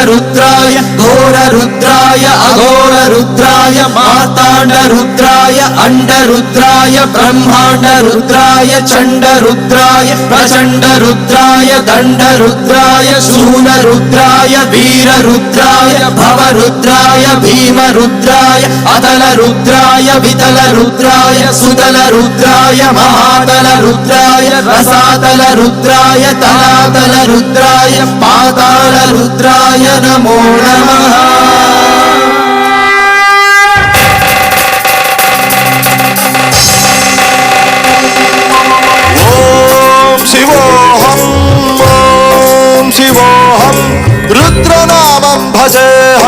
रुद्राय घोर रुद्राय अघोर रुद्राय मार्तांड रुद्राय अंड रुद्राय ब्रह्मांड रुद्राय चंड रुद्राय प्रचंड रुद्राय दंड रुद्राय शूल रुद्राय वीर रुद्राय भव रुद्राय भीम रुद्राय अतल रुद्राय वितल रुद्राय सुतल रुद्राय महातल रुद्राय रसातल रुद्राय तलातल रुद्राय पाताल रुद्राय नमो नमः। शिवोऽहं रुद्रनामं भजेऽहम्